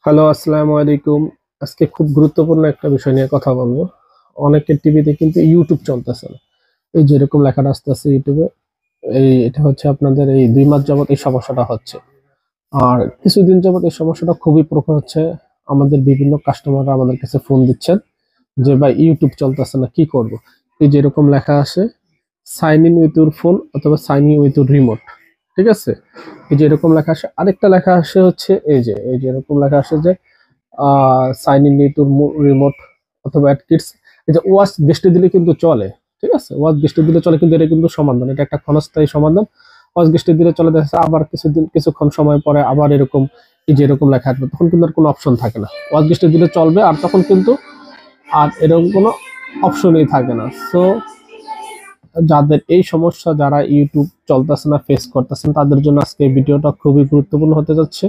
Hello, আসসালামু আলাইকুম। আজকে খুব গুরুত্বপূর্ণ একটা বিষয় নিয়ে কথা বলবো। অনেকের টিভিতে কিন্তু ইউটিউব চলতেছে না। এই যেরকম লেখাটা আসতেছে ইউটিউবে, এটা হচ্ছে আপনাদের এই ২ মাস যাবত এই সমস্যাটা হচ্ছে। আর কিছুদিন যাবত এই সমস্যাটা খুবই প্রখর হচ্ছে। আমাদের বিভিন্ন কাস্টমাররা আমাদের কাছে ফোন দিচ্ছেন যে, "ভাই ইউটিউব চলতেছে না, কি করব?" এই যেরকম লেখা আসে, "sign in with your phone" অথবা "sign in with your remote." ঠিক আছে? এই যে এরকম লেখা আসে। আরেকটা লেখা আসে হচ্ছে এই যে এরকম লেখা আসে যে সাইন ইন টু রিমোট অথবা অ্যাড কিডস। এই যে ওয়াচ গেস্টে দিলে কিন্তু চলে। ঠিক আছে? ওয়াচ গেস্টে দিলে চলে, কিন্তু এটা কিন্তু সমাধান। এটা একটা ক্ষণস্থায়ী সমাধান। ওয়াচ গেস্টে দিলে চলে, দেখা যাচ্ছে আবার কিছুক্ষণ সময় পরে আবার এরকম এই যে এরকম লেখা আসবে। তখন কিন্তু আর কোনো অপশন থাকে না। ওয়াচ গেস্টে দিলে চলবে, আর তখন কিন্তু আর এরকম কোনো অপশনই থাকে না। সো যাদের এই সমস্যা, যারা ইউটিউব চলতেছে না, ফেস করতেছেন, তাদের জন্য আজকে এই ভিডিওটা খুবই গুরুত্বপূর্ণ হতে যাচ্ছে।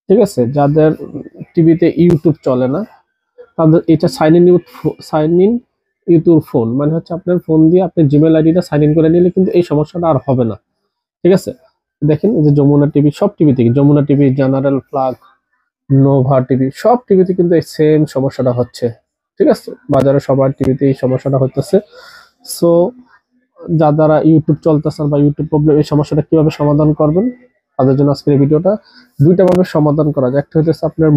ঠিক আছে? যাদের টিভিতে ইউটিউব চলে না, তাদের এটা sign in with your phone, মানে হচ্ছে আপনার ফোন দিয়ে আপনি জিমেল আইডিটা সাইন ইন করে নিলে কিন্তু এই সমস্যাটা আর হবে না। ঠিক আছে? দেখেন, এই যে যমুনা টিভি, সব টিভিতে, Jamuna TV, general flag, Nova TV, সব টিভিতে কিন্তু এই সেম সমস্যাটা হচ্ছে। ঠিক আছে? বাজারে সবার টিভিতে এই সমস্যাটা হতেছে। সো যারা ইউটিউব চলতেছে না বা ইউটিউব প্রবলেম, এই সমস্যাটা কিভাবে সমাধান করবেন, তাদের জন্য আজকের এই ভিডিওটা। দুইটা ভাবে সমাধান করা যায়। একটা হচ্ছে আপনার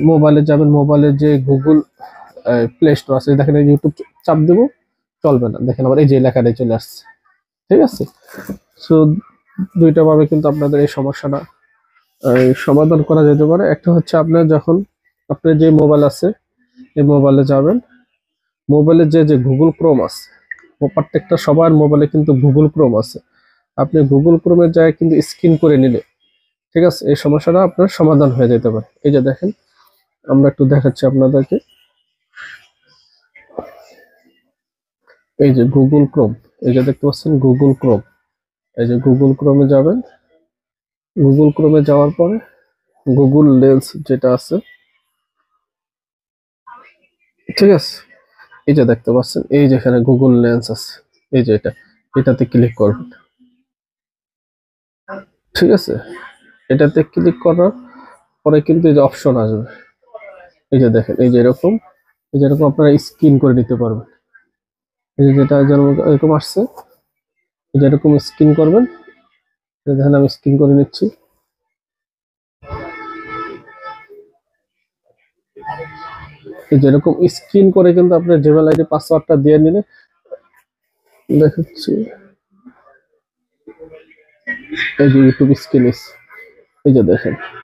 মোবাইলে যাবেন, মোবাইলের যে গুগল প্লে স্টোর আছে, দেখেন এই ইউটিউব চাপ দেবো, চলবে না। দেখেন আবার এই যে লেখাটাই চলে আসছে। ঠিক আছে? সো দুইটা ভাবে কিন্তু আপনাদের এই সমস্যাটা সমাধান করা যেতে পারে। একটা হচ্ছে আপনার যখন আপনার যে মোবাইল আছে, এই মোবাইলে যাবেন, মোবাইলে যে গুগল ক্রোম আছে, প্রত্যেকটা সবার মোবাইলে কিন্তু গুগল ক্রোম আছে। আপনি গুগল ক্রোমের জায়গায় কিন্তু স্ক্রিন করে নিলে, ঠিক আছে, এই সমস্যাটা আপনার সমাধান হয়ে যেতে পারে। এই যে দেখেন, আমরা একটু দেখাচ্ছি আপনাদেরকে। এই যে গুগল ক্রোম, এই যে দেখতে পাচ্ছেন গুগল ক্রোম। এই যে গুগল ক্রোমে যাবেন, গুগল ক্রোমে যাওয়ার পরে গুগল লেন্স যেটা আছে, ঠিক আছে, এই যে দেখতে পাচ্ছেন, এই যেখানে গুগল লেন্স আছে, এই যে এটাতে ক্লিক করবেন। ঠিক আছে? এটাতে ক্লিক করার পরে কিন্তু এই যে অপশন আসবে, এই যে দেখেন, এই যে এরকম, এই যে এরকম আপনারা স্ক্রিন করে নিতে পারবেন। এই যে যেটা যেন এরকম আসছে, এই যে এরকম স্ক্রিন করবেন। এই দেখেন আমি স্ক্রিন করে নিচ্ছি। এই যে এরকম স্ক্রিন করে কিন্তু আপনার জিমেল আইডি পাসওয়ার্ডটা দিয়ে নিলে, দেখাচ্ছি, এই যে ইউটিউব স্ক্রিন, এই যে দেখেন,